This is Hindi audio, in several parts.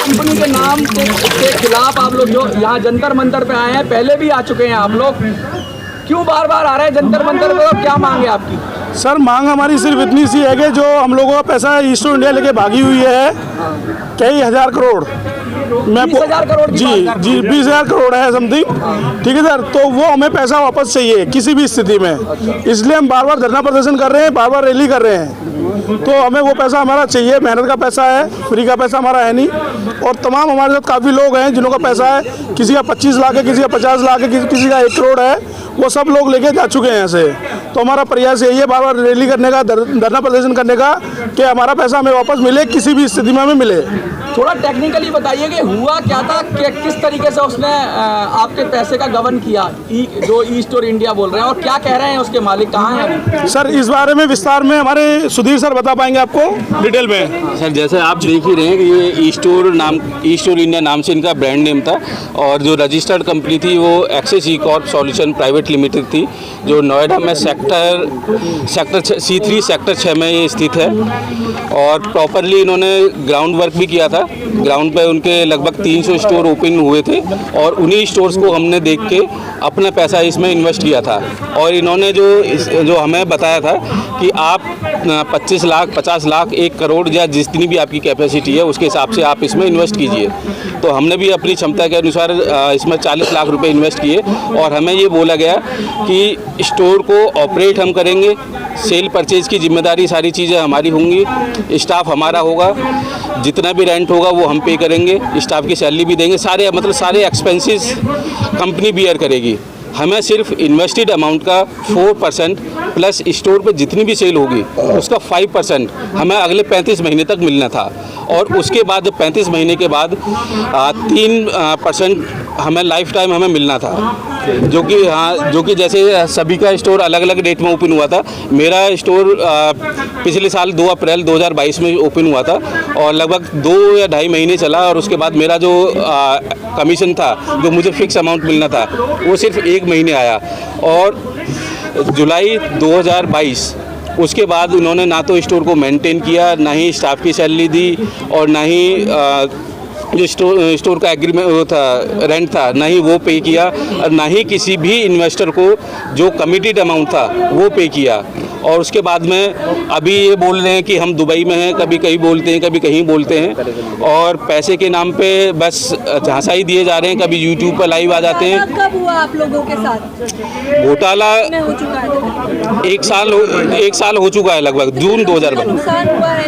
कंपनी के नाम के खिलाफ आप लोग जो यहाँ जंतर मंतर पे आए हैं, पहले भी आ चुके हैं आप लोग, क्यों बार बार आ रहे हैं जंतर मंतर पे और क्या मांग है आपकी? सर मांग हमारी सिर्फ इतनी सी है कि जो हम लोगों का पैसा ईस्ट इंडिया लेके भागी हुई है कई हजार करोड़, मैं 20,000 करोड़ की जी बात जी 20,000 करोड़ है समथिंग, ठीक है सर। तो वो हमें पैसा वापस चाहिए किसी भी स्थिति में, इसलिए हम बार बार धरना प्रदर्शन कर रहे हैं, बार बार रैली कर रहे हैं। तो हमें वो पैसा हमारा चाहिए, मेहनत का पैसा है, फ्री का पैसा हमारा है नहीं। और तमाम हमारे साथ काफ़ी लोग हैं जिनों का पैसा है, किसी का 25 लाख है, किसी का 50 लाख है, किसी का 1 करोड़ है, वो सब लोग लेके जा चुके हैं यहाँ से। तो हमारा प्रयास यही है बार बार रैली करने का, धरना प्रदर्शन करने का, कि हमारा पैसा हमें वापस मिले, किसी भी स्थिति में हमें मिले। थोड़ा टेक्निकली बताइए कि हुआ क्या था, कि किस तरीके से उसने आपके पैसे का गबन किया, जो ईस्ट और इंडिया बोल रहे हैं, और क्या कह रहे हैं उसके मालिक कहाँ हैं अभी? सर इस बारे में विस्तार में हमारे सुधीर सर बता पाएंगे आपको डिटेल में। सर जैसे आप देख ही रहे हैं कि ये ईस्ट और इंडिया नाम से इनका ब्रांड नेम था, और जो रजिस्टर्ड कंपनी थी वो access e Corp solution private limited थी, जो नोएडा में सेक्टर C3 सेक्टर 6 में ये स्थित है। और प्रॉपरली इन्होंने ग्राउंड वर्क भी किया था। ग्राउंड पे उनके लगभग 300 स्टोर ओपन हुए थे, और उन्हीं स्टोर्स को हमने देख के अपना पैसा इसमें इन्वेस्ट किया था। और इन्होंने जो हमें बताया था कि आप 25 लाख 50 लाख 1 करोड़ या जितनी भी आपकी कैपेसिटी है उसके हिसाब से आप इसमें इन्वेस्ट कीजिए। तो हमने भी अपनी क्षमता के अनुसार इसमें 40 लाख रुपए इन्वेस्ट किए, और हमें ये बोला गया कि स्टोर को ऑपरेट हम करेंगे, सेल परचेज की जिम्मेदारी सारी चीज़ें हमारी होंगी, स्टाफ हमारा होगा, जितना भी रेंट होगा वो हम पे करेंगे, स्टाफ की सैलरी भी देंगे, सारे एक्सपेंसेस कंपनी बियर करेगी। हमें सिर्फ इन्वेस्टेड अमाउंट का 4% प्लस स्टोर पे जितनी भी सेल होगी उसका 5% हमें अगले 35 महीने तक मिलना था। और उसके बाद 35 महीने के बाद 3% हमें लाइफ टाइम हमें मिलना था, जो कि जैसे सभी का स्टोर अलग अलग डेट में ओपन हुआ था। मेरा स्टोर पिछले साल 2 अप्रैल 2022 में ओपन हुआ था, और लगभग 2 या ढाई महीने चला, और उसके बाद मेरा जो कमीशन था, जो मुझे फिक्स अमाउंट मिलना था, वो सिर्फ 1 महीने आया। और जुलाई 2022 उसके बाद उन्होंने ना तो स्टोर को मेंटेन किया, ना ही स्टाफ की सैलरी दी, और ना ही जो स्टोर का एग्रीमेंट वो था, रेंट था, ना ही वो पे किया, और ना ही किसी भी इन्वेस्टर को जो कमिटेड अमाउंट था वो पे किया। और उसके बाद में अभी ये बोल रहे हैं कि हम दुबई में हैं, कभी कहीं बोलते हैं, कभी कहीं बोलते हैं, और पैसे के नाम पे बस झांसा ही दिए जा रहे हैं। कभी यूट्यूब पर लाइव आ जाते हैं। कब हुआ आप लोगों के साथ घोटाला? हो चुका है 1 साल हो चुका है, लगभग जून 2022। नुकसान हुआ है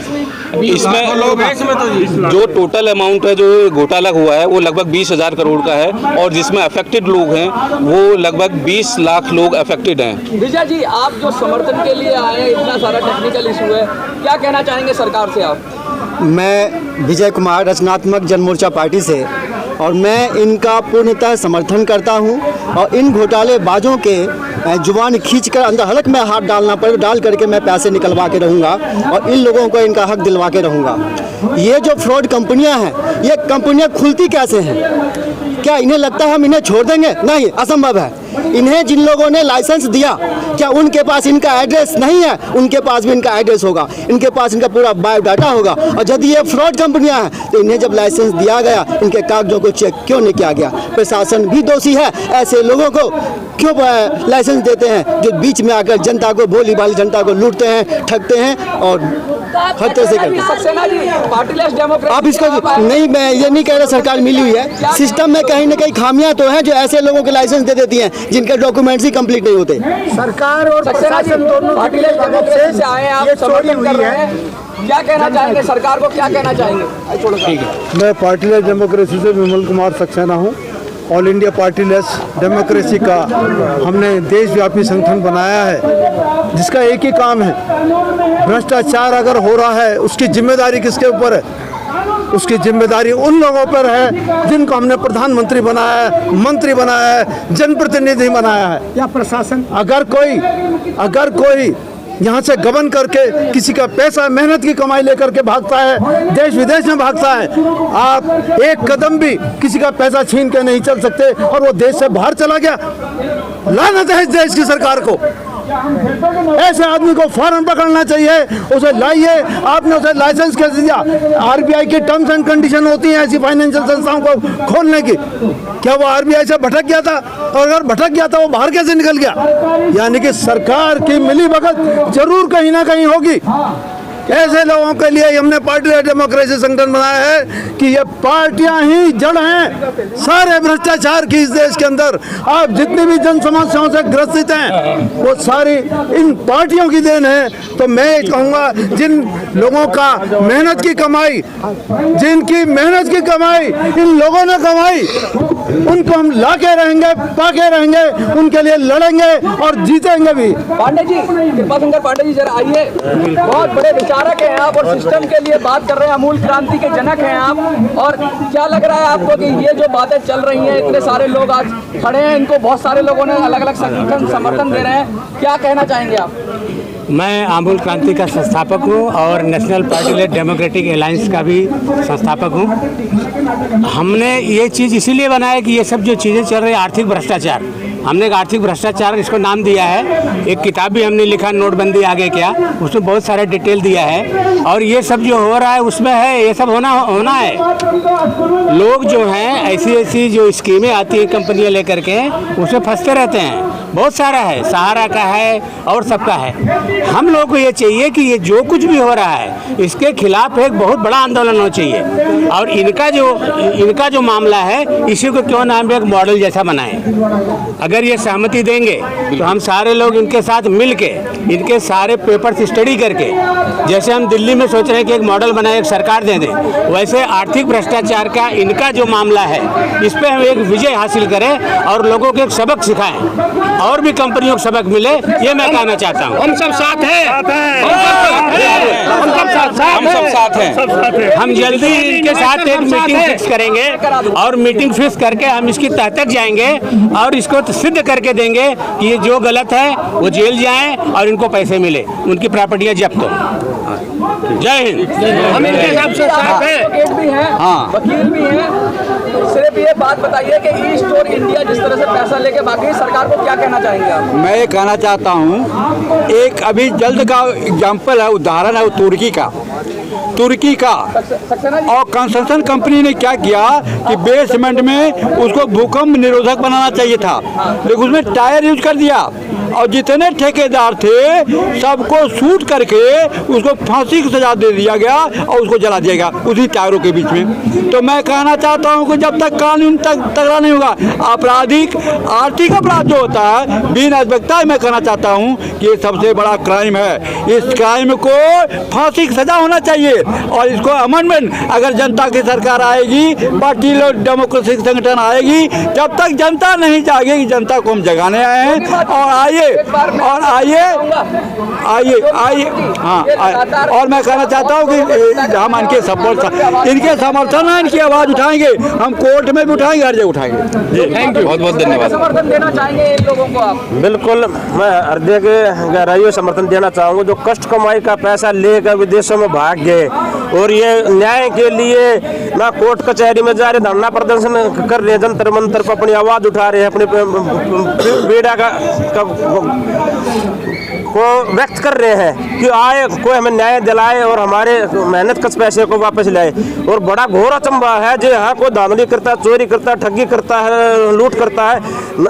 इसमें जो टोटल अमाउंट है जो घोटाला हुआ है वो लगभग 20,000 करोड़ का है, और जिसमें अफेक्टेड लोग हैं वो लगभग 20 लाख लोग अफेक्टेड हैं। विजय जी, आप जो समर्थन के लिए आए हैं, इतना सारा टेक्निकल इशू है, क्या कहना चाहेंगे सरकार से आप? मैं विजय कुमार, रचनात्मक जनमोर्चा पार्टी से, और मैं इनका पूर्णतः समर्थन करता हूं, और इन घोटालेबाजों के जुबान खींचकर अंदर हलक में हाथ डाल करके मैं पैसे निकलवा के रहूँगा, और इन लोगों को इनका हक दिलवा के रहूँगा। ये जो फ्रॉड कंपनियां हैं, ये कंपनियां खुलती कैसे हैं? क्या इन्हें लगता है हम इन्हें छोड़ देंगे? नहीं, असंभव है। इन्हें जिन लोगों ने लाइसेंस दिया, क्या उनके पास इनका एड्रेस नहीं है? उनके पास भी इनका एड्रेस होगा, इनके पास इनका पूरा बायोडाटा होगा। और यदि ये फ्रॉड कंपनियां हैं तो इन्हें जब लाइसेंस दिया गया, इनके कागजों को चेक क्यों नहीं किया गया? प्रशासन भी दोषी है। ऐसे लोगों को क्यों लाइसेंस देते हैं जो बीच में आकर जनता को, भोली भाली जनता को लूटते हैं, ठगते हैं और हर तरह से करते हैं। आप इसको नहीं, मैं ये नहीं कह रहा सरकार मिली हुई है, सिस्टम में कहीं ना कहीं खामियां तो हैं जो ऐसे लोगों को लाइसेंस दे देती हैं जिनके डॉक्यूमेंट्स ही कंप्लीट नहीं होते। सरकार और प्रशासन दोनों से आए, आप समर्थन कर रहे हैं, क्या कहना चाहेंगे सरकार को, क्या कहना चाहेंगे? ठीक है। मैं पार्टीलेस डेमोक्रेसी से विमल कुमार सक्सेना हूँ। ऑल इंडिया पार्टीलेस डेमोक्रेसी का हमने देशव्यापी संगठन बनाया है, जिसका एक ही काम है, भ्रष्टाचार अगर हो रहा है उसकी जिम्मेदारी किसके ऊपर है? उसकी जिम्मेदारी उन लोगों पर है जिनको हमने प्रधानमंत्री बनाया है, मंत्री बनाया है, जनप्रतिनिधि बनाया है, या प्रशासन। अगर कोई यहाँ से गबन करके किसी का पैसा, मेहनत की कमाई लेकर के भागता है, देश विदेश में भागता है, आप एक कदम भी किसी का पैसा छीन के नहीं चल सकते, और वो देश से बाहर चला गया। लानत है इस देश की सरकार को। ऐसे आदमी को फौरन पकड़ना चाहिए, उसे लाइए। आपने उसे लाइसेंस कैसे दिया? आरबीआई की टर्म्स एंड कंडीशन होती हैं ऐसी फाइनेंशियल संस्थाओं को खोलने की। क्या वो आरबीआई से भटक गया था? और अगर भटक गया था वो बाहर कैसे निकल गया? यानी कि सरकार की मिलीभगत जरूर कहीं ना कहीं होगी। ऐसे लोगों के लिए हमने पार्टी डेमोक्रेसी संगठन बनाया है कि ये पार्टियां ही जड़ हैं सारे भ्रष्टाचार की इस देश के अंदर। आप जितनी भी जन समस्याओं से ग्रसित हैं वो सारी इन पार्टियों की देन है। तो मैं कहूँगा जिन लोगों का मेहनत की कमाई, जिनकी मेहनत की कमाई इन लोगों ने कमाई, उनको हम लाके रहेंगे, पाके रहेंगे, उनके लिए लड़ेंगे और जीतेंगे भी। पांडे जी, कृपाशंकर पांडे जी जरा आइए। बहुत बड़े विचारक हैं आप और सिस्टम के लिए बात कर रहे हैं, अमूल क्रांति के जनक हैं आप। और क्या लग रहा है आपको कि ये जो बातें चल रही हैं, इतने सारे लोग आज खड़े हैं, इनको बहुत सारे लोगों ने अलग अलग संगठन समर्थन दे रहे हैं, क्या कहना चाहेंगे आप? मैं अमूल क्रांति का संस्थापक हूँ और national party led democratic alliance का भी संस्थापक हूँ। हमने ये चीज़ इसीलिए बनाया कि ये सब जो चीज़ें चल रही है, आर्थिक भ्रष्टाचार, हमने एक आर्थिक भ्रष्टाचार इसको नाम दिया है। एक किताब भी हमने लिखा, नोटबंदी आगे क्या, उसमें बहुत सारे डिटेल दिया है। और ये सब जो हो रहा है उसमें है, ये सब होना है। लोग जो हैं ऐसी जो स्कीमें आती हैं कंपनियां लेकर के, उसमें फंसते रहते हैं। बहुत सारा है, सहारा का है और सबका है। हम लोग को ये चाहिए कि ये जो कुछ भी हो रहा है इसके खिलाफ एक बहुत बड़ा आंदोलन होना चाहिए। और इनका जो मामला है, इसी को क्यों ना हम एक मॉडल जैसा बनाएं। अगर ये सहमति देंगे तो हम सारे लोग इनके साथ मिल के इनके सारे पेपर्स स्टडी करके, जैसे हम दिल्ली में सोच रहे हैं कि एक मॉडल बनाए, एक सरकार दे दें, वैसे आर्थिक भ्रष्टाचार का इनका जो मामला है इस पर हम एक विजय हासिल करें और लोगों को एक सबक सिखाएं और भी कंपनियों को सबक मिले, ये मैं कहना चाहता हूँ। हम सब साथ हैं, हम सब साथ हैं। हम जल्दी इनके साथ एक मीटिंग फिक्स करेंगे और मीटिंग फिक्स करके हम इसकी तह तक जाएंगे और इसको सिद्ध करके देंगे कि ये जो गलत है वो जेल जाएं और इनको पैसे मिले, उनकी प्रॉपर्टियां जब्त हो। जय हिंद। हम इनके साथ साथ हैं, वकील भी हैं। सिर्फ ये बात बताइए कि ई स्टोर इंडिया जिस तरह से पैसा लेके बाकी सरकार को क्या कहना चाहेंगे आप? मैं ये कहना चाहता हूँ, एक अभी जल्द का एग्जाम्पल है, उदाहरण है तुर्की का और कंस्ट्रक्शन कंपनी ने क्या किया कि बेसमेंट में उसको भूकंप निरोधक बनाना चाहिए था, लेकिन उसमें टायर यूज कर दिया और जितने ठेकेदार थे सबको शूट करके उसको फांसी की सजा दे दिया गया और उसको जला दिया गया उसी टायरों के बीच में। तो मैं कहना चाहता हूं कि जब तक कानून तगड़ा नहीं होगा, आपराधिक आर्थिक अपराध जो होता है बिना नैतिकता, मैं कहना चाहता हूं कि ये सबसे बड़ा क्राइम है। इस क्राइम को फांसी की सजा होना चाहिए और इसको अमेंडमेंट, अगर जनता की सरकार आएगी, पार्टी लोग डेमोक्रेसी संगठन आएगी, जब तक जनता नहीं जागेगी, जनता को हम जगाने आए हैं। और आइए हाँ, और मैं कहना चाहता हूँ कि हम इनके समर्थन है, इनकी आवाज़ उठाएंगे, हम कोर्ट में भी उठाएंगे, हर जगह उठाएंगे। थैंक यू, बहुत बहुत धन्यवाद। समर्थन देना चाहेंगे इन लोगों को आप? बिल्कुल, मैं हृदय के गहराइयों समर्थन देना चाहूँगा। जो कष्ट कमाई का पैसा लेकर विदेशों में भाग गए और ये न्याय के लिए ना कोर्ट कचहरी में जा रहे, धरना प्रदर्शन कर रहे, जंतर मंतर पर अपनी आवाज़ उठा रहे हैं, अपने पीड़ा को व्यक्त कर रहे हैं कि आए कोई हमें न्याय दिलाए और हमारे मेहनत के पैसे को वापस लाए। और बड़ा घोर अचंभा है जो यहाँ कोई धांधली करता है, चोरी करता है, ठगी करता है, लूट करता है,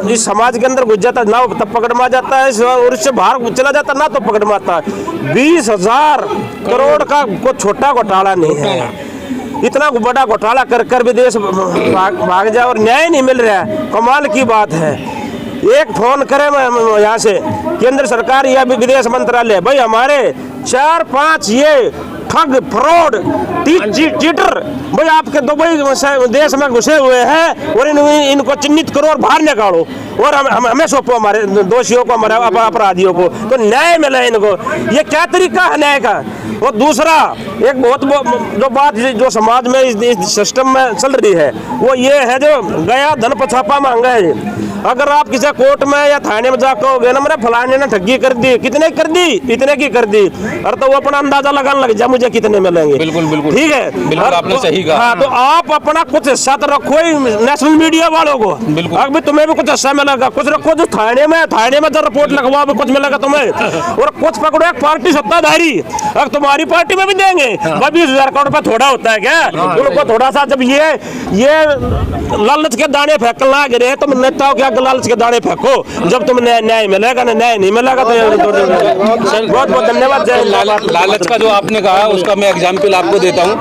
इस समाज के अंदर घुस जाता है, ना तब पकड़ में आ जाता है और इससे बाहर चला जाता है, ना तो पकड़ में आता है। 20,000 करोड़ का कोई छोटा घोटाला नहीं है। इतना बड़ा घोटाला कर विदेश भाग जाए और न्याय नहीं मिल रहा है, कमाल की बात है। एक फोन करें यहाँ से केंद्र सरकार या विदेश मंत्रालय, भाई हमारे 4-5 ये ठग, फ्रॉड, चीटर भाई आपके दुबई देश में घुसे हुए हैं और इनको चिन्हित करो और बाहर निकालो और हमें सौंपो, हमारे दोषियों को, हमारे अपराधियों को, तो न्याय मिले इनको। ये क्या तरीका है न्याय का? और दूसरा एक बहुत जो बात जो समाज में इस सिस्टम में चल रही है वो ये है, जो गया धन पछापा मांगा है। अगर आप किसी कोर्ट में या थाने में जाकर कहोगे ना मेरे फलाने ने ठगी कर दी, कितने कर दी, इतने की कर दी, और तो वो अपना अंदाजा लगाने लग जाए, मुझे मुझे कितने मिलेंगे। बिल्कुल बिल्कुल ठीक है, बिल्कुल आपने सही कहा। हाँ, तो आप अपना कुछ हिस्सा तो रखो ही नेशनल मीडिया वालों को। बिल्कुल। अभी तुम्हें भी कुछ हिस्सा मिलेगा, कुछ रखो जो थाने में जब रिपोर्ट लगवा कुछ मिलेगा तुम्हें, और कुछ पकड़ो एक पार्टी सत्ताधारी, अगर तुम्हारी पार्टी में भी देंगे 20,000 करोड़ रुपया थोड़ा होता है क्या? उनको थोड़ा सा जब ये लालच के दाने फेंकने लग रहे, तुम नेताओं के लालच के दाने फेंको, जब तुम न्याय मिलेगा ना, न्याय नहीं मिलेगा तो बहुत बहुत धन्यवाद। लालच का जो आपने कहा उसका मैं एग्जाम्पल आपको देता हूँ।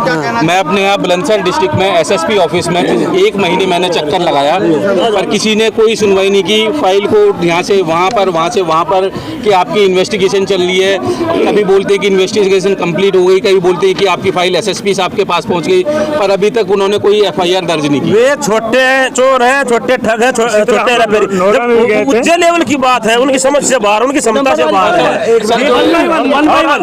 मैं अपने यहाँ बुलंदशहर डिस्ट्रिक्ट में एसएसपी ऑफिस में 1 महीने मैंने चक्कर लगाया, पर किसी ने कोई सुनवाई नहीं की। फाइल को यहाँ से वहाँ पर, वहाँ से वहाँ पर कि आपकी इन्वेस्टिगेशन चल रही है, कभी बोलते हैं कि इन्वेस्टिगेशन कंप्लीट हो गई, कभी बोलते हैं कि आपकी फाइल एसएसपी साहब के पास पहुँच गई, पर अभी तक उन्होंने कोई एफआईआर दर्ज नहीं की। वे छोटे चोर हैं, छोटे ठग हैं, छोटे जब उच्च लेवल की बात है, उनकी समझ से बाहर, उनकी क्षमता से बाहर है।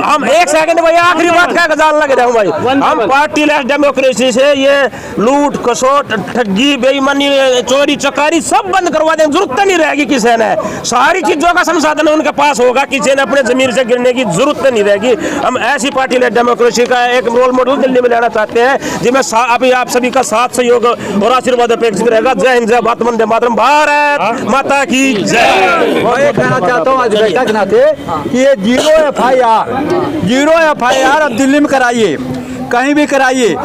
हम एक सेकंड भाई, आखिरी बात का गजाल लग रहा हूँ भाई, हम पार्टी लेस डेमोक्रेसी से ये लूट खसोट ठगी बेईमानी चोरी चकारी सब बंद करवा दें, जरूरत नहीं रहेगी किसी ने, सारी चीजों का संसाधन उनके पास होगा, किसी ने अपने जमीन से गिरने की जरूरत नहीं रहेगी। हम ऐसी पार्टी लेस डेमोक्रेसी का एक रोल मॉडल दिल्ली में लेना चाहते हैं, जिसमें अभी आप सभी का साथ सहयोग और आशीर्वाद अपेक्षित रहेगा। जय हिंद, जय भारत, वंदे मातरम, भारत माता की जय। मैं ये कहना चाहता हूँ अधिवक्ता के नाते कि ये जीरो एफआईआर अब दिल्ली में कराइए, कहीं भी कराइए,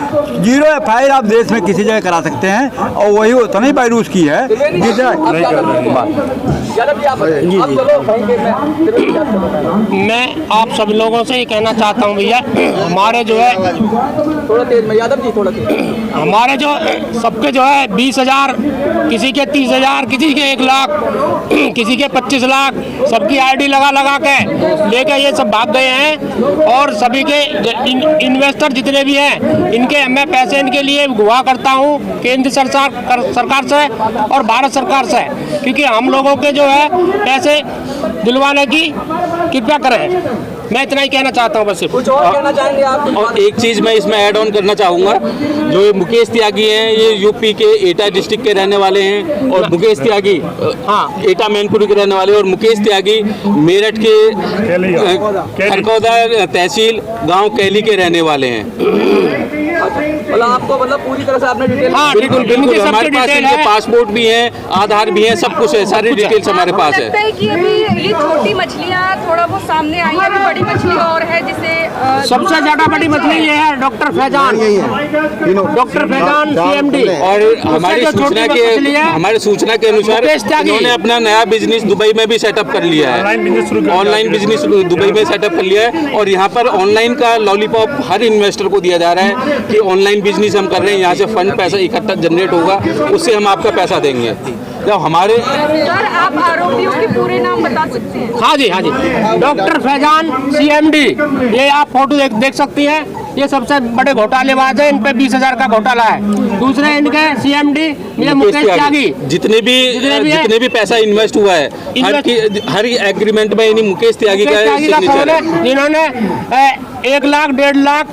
जीरो एफआईआर आप देश में किसी जगह करा सकते हैं, और वही होता नहीं भाई रूस की है। मैं आप सब लोगों से ये कहना चाहता हूँ भैया, हमारे जो है थोड़ा तेज में, यादव जी थोड़ा तेज, हमारे जो सबके जो है 20,000, किसी के 30,000, किसी के 1 लाख, किसी के 25 लाख, सबकी आईडी लगा के लेके ये सब भाग गए हैं। और सभी के इन्वेस्टर जितने भी हैं, इनके मैं पैसे इनके लिए गुहा करता हूँ केंद्र सरकार से और भारत सरकार से, क्योंकि हम लोगों के जो है पैसे दिलवाने की कृपया करें। मैं इतना ही कहना चाहता हूँ बस। कुछ और कहना चाहेंगे आप? और एक चीज़ मैं इसमें ऐड ऑन करना चाहूँगा, जो ये मुकेश त्यागी हैं, ये यूपी के एटा डिस्ट्रिक्ट के रहने वाले हैं, और मुकेश त्यागी एटा मैनपुरी के रहने वाले, और मुकेश त्यागी मेरठ के खरकौदा तहसील गांव कैली के रहने वाले हैं। मतलब आपको पूरी तरह से आपने डिटेल? हाँ बिल्कुल बिल्कुल, हमारे पास इनके पासपोर्ट भी हैं, आधार भी हैं, सब कुछ है, सारी डिटेल्स हमारे पास है। लगता है कि अभी ये छोटी मछलियाँ थोड़ा वो सामने आई है, अभी बड़ी मछली और है जिसे सबसे ज्यादा बड़ी मछली ये है डॉक्टर फैजान CMD। और हमारे सूचना के अनुसार इन्होंने अपना नया बिजनेस दुबई में भी सेटअप कर लिया है, ऑनलाइन बिजनेस दुबई में सेटअप कर लिया है, और यहाँ पर ऑनलाइन का लॉलीपॉप हर इन्वेस्टर को दिया जा रहा है कि ऑनलाइन बिजनेस हम कर रहे हैं, यहाँ से फंड पैसा इकट्ठा जनरेट होगा, उससे हम आपका पैसा देंगे। जब हमारे सर, आप आरोपियों के पूरे नाम बता सकते हैं? हाँ जी डॉक्टर फैजान CMD, ये आप फोटो देख सकती हैं, ये सबसे बड़े घोटालेबाज है, इन पे 20,000 का घोटाला है। दूसरे इनके CMD ये मुकेश त्यागी, जितने भी पैसा इन्वेस्ट हुआ है हर एग्रीमेंट में इन्हीं मुकेश त्यागी का सिग्नेचर है, जिन्होंने 1 लाख, 1.5 लाख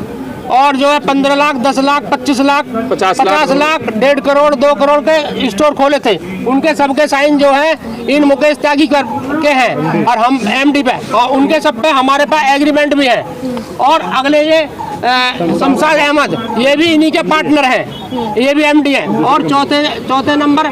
और जो है 15 लाख, 10 लाख, 25 लाख, 50 लाख, 1.5 करोड़, 2 करोड़ के स्टोर खोले थे, उनके सबके साइन जो है इन मुकेश त्यागी के हैं, और हम MD पे, और उनके सब पे हमारे पास एग्रीमेंट भी है। और अगले ये शमशाद अहमद, ये भी इन्हीं के पार्टनर हैं, ये भी MD हैं। और चौथे नंबर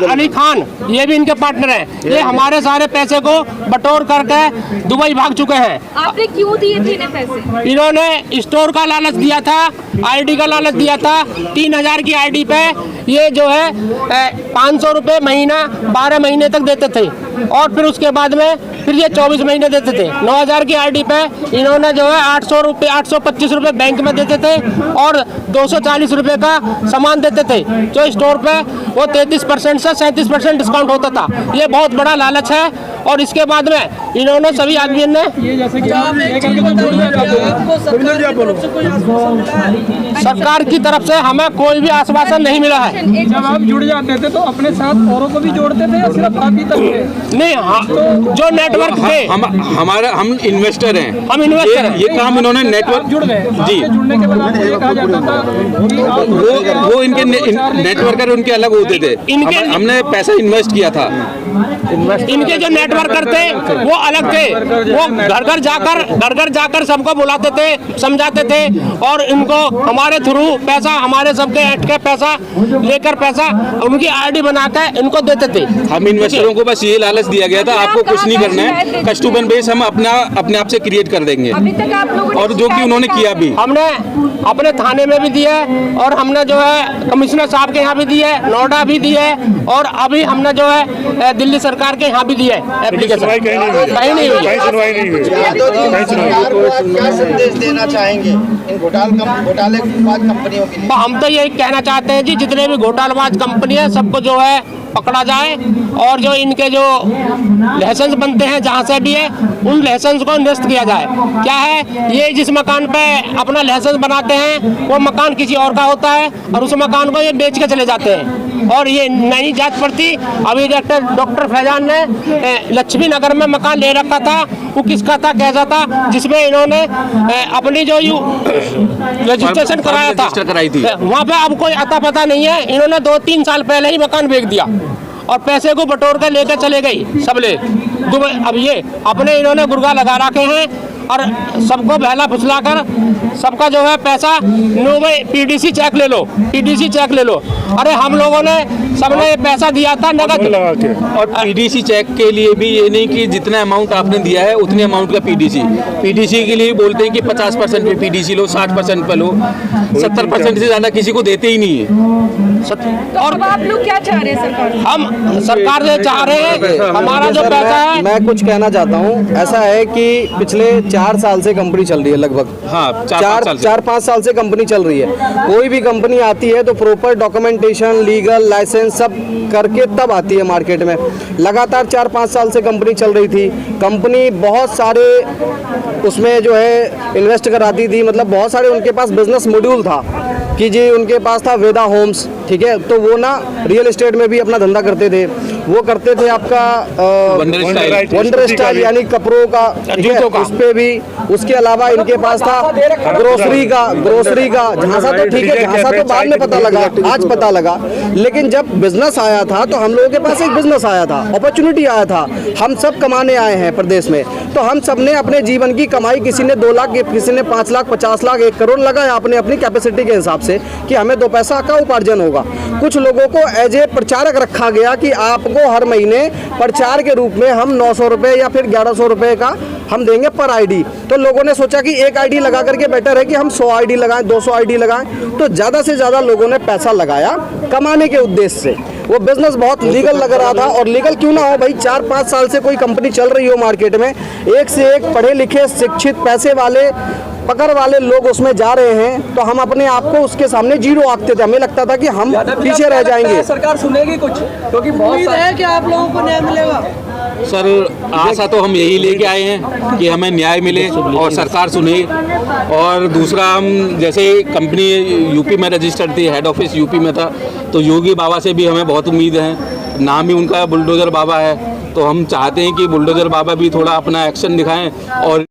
अली खान, ये भी इनके पार्टनर हैं। ये हमारे सारे पैसे को बटोर करके दुबई भाग चुके हैं। आपने क्यों दिए थे इन्हें पैसे? इन्होंने स्टोर का लालच दिया था, आईडी का लालच दिया था। 3,000 की आईडी पे ये जो है 500 रुपये महीना 12 महीने तक देते थे, और फिर उसके बाद में फिर ये 24 महीने देते थे। 9,000 की आईडी पे इन्होंने जो है 825 रुपये बैंक में देते थे, और 240 रुपये का सामान देते थे, जो स्टोर पे वो 33% से 37% डिस्काउंट होता था। ये बहुत बड़ा लालच है। और इसके बाद में इन्होंने सभी आदमियों ने सरकार की तरफ से हमें कोई भी आश्वासन नहीं मिला है। जब आप जुड़ जाते थे तो अपने साथ औरों को भी जोड़ते थे या सिर्फ आप ही तक थे? नहीं, जो नेटवर्क थे, हम इन्वेस्टर हैं, हम इन्वेस्टर हैं। ये काम इन्होंने नेटवर्क जुड़ गए जी, जुड़ने के बाद ये कहा जाता था वो इनके नेटवर्कर उनके अलग होते होते थे, हमने पैसा इन्वेस्ट किया था। इनके जो नेटवर्कर थे वो अलग थे, वो घर घर जाकर सबको बुलाते थे, समझाते थे और इनको हमारे थ्रू पैसा, हमारे सबके ऐड के पैसा लेकर पैसा उनकी आईडी बनाकर इनको देते थे। हम इन्वेस्टरों को बस ये लालच दिया गया था, आपको कुछ नहीं करना है, कस्टमर बेस हम अपने आप से क्रिएट कर देंगे, अभी तक आप लोगों ने और जो कि उन्होंने किया भी। हमने अपने थाने में भी दिए और हमने जो है कमिश्नर साहब के यहाँ भी दिए, नोएडा भी दिए और अभी हमने जो है दिल्ली सरकार के यहाँ भी दिए एप्लीकेशन, कहीं नहीं हुई। क्या संदेश देना चाहेंगे इन घोटालेबाज कंपनियों के लिए? हम तो यही कहना चाहते हैं जी, जितने भी घोटालेबाज कंपनी है सबको जो है पकड़ा जाए और जो इनके जो लाइसेंस बनते हैं जहाँ से भी है उन लाइसेंस को निरस्त किया जाए। क्या है, ये जिस मकान पे अपना लाइसेंस बनाते हैं वो मकान किसी और का होता है और उस मकान को ये बेच के चले जाते हैं और ये नहीं जांच पड़ती। अभी डॉक्टर फैजान ने लक्ष्मी नगर में मकान ले रखा था, वो किसका था, कैसा था, जिसमें इन्होंने अपनी जो रजिस्ट्रेशन कराया था वहाँ पे अब कोई अता पता नहीं है। इन्होंने 2-3 साल पहले ही मकान बेच दिया और पैसे को बटोर कर लेकर चले गई सबले दुबई। अब ये अपने इन्होंने गुर्गा लगा रखे हैं और सबको बहला फुसला कर सबका जो है पैसा नो भाई पीडीसी चेक ले लो, पीडीसी चेक ले लो। अरे हम लोगों ने सबने पैसा दिया था नगद, और पीडीसी चेक के लिए भी ये नहीं कि जितना अमाउंट आपने दिया है उतने अमाउंट का पीडीसी के लिए बोलते हैं कि 50% पे पीडीसी लो, 60% पे लो, 70% से ज़्यादा किसी को देते ही नहीं है। और आप लोग क्या चाह रहे हैं सरकार? हम सरकार से चाह रहे हैं हमारा जो पैसा है। मैं कुछ कहना चाहता हूँ, ऐसा है कि पिछले 4 साल से कंपनी चल रही है, लगभग हाँ 4-5 साल से कंपनी चल रही है। कोई भी कंपनी आती है तो प्रॉपर डॉक्यूमेंटेशन, लीगल, लाइसेंस सब करके तब आती है मार्केट में। लगातार 4-5 साल से कंपनी चल रही थी। कंपनी बहुत सारे उसमें जो है इन्वेस्ट कराती थी, मतलब बहुत सारे उनके पास बिजनेस मॉड्यूल था कि जी उनके पास था वेदा होम्स, ठीक है, तो वो ना रियल एस्टेट में भी अपना धंधा करते थे। वो करते थे आपका वंडर स्टाइल यानी कपड़ों का, उस पे भी। उसके अलावा इनके पास था ग्रोसरी का झांसा, तो ठीक है, झांसा तो बाद में पता लगा, आज पता लगा। लेकिन जब बिजनेस आया था तो हम लोगों के पास एक बिजनेस आया था, अपॉर्चुनिटी आया था। हम सब कमाने आए हैं प्रदेश में, तो हम सब ने अपने जीवन की कमाई, किसी ने 2 लाख, किसी ने 5 लाख, 50 लाख, 1 करोड़ लगाया अपने अपनी कैपेसिटी के हिसाब से कि हमें 2 पैसा का उपार्जन होगा। कुछ लोगों को एज ए प्रचारक रखा गया कि आपको हर महीने प्रचार के रूप में हम 900 रुपये या फिर 1100 रुपये का हम देंगे पर आईडी। तो लोगों ने सोचा कि एक आईडी लगा करके बेटर है कि हम 100 आईडी लगाएं, 200 आईडी लगाएं। तो ज़्यादा से ज़्यादा लोगों ने पैसा लगाया कमाने के उद्देश्य से। वो बिजनेस बहुत लीगल लग रहा था, और लीगल क्यों ना हो भाई, 4-5 साल से कोई कंपनी चल रही हो मार्केट में, एक से एक पढ़े लिखे, शिक्षित, पैसे वाले, पकड़ वाले लोग उसमें जा रहे हैं, तो हम अपने आप को उसके सामने जीरो आंकते थे। हमें लगता था कि हम पीछे रह जाएंगे। सरकार सुनेगी कुछ, क्योंकि बहुत है कि आप लोगों को न्याय मिलेगा। सर आशा तो हम यही लेके आए हैं कि हमें न्याय मिले और सरकार सुने। और दूसरा, हम जैसे कंपनी यूपी में रजिस्टर्ड थी, हेड ऑफिस यूपी में था, तो योगी बाबा से भी हमें बहुत उम्मीद है। नाम ही उनका बुलडोजर बाबा है, तो हम चाहते हैं कि बुलडोजर बाबा भी थोड़ा अपना एक्शन दिखाएं और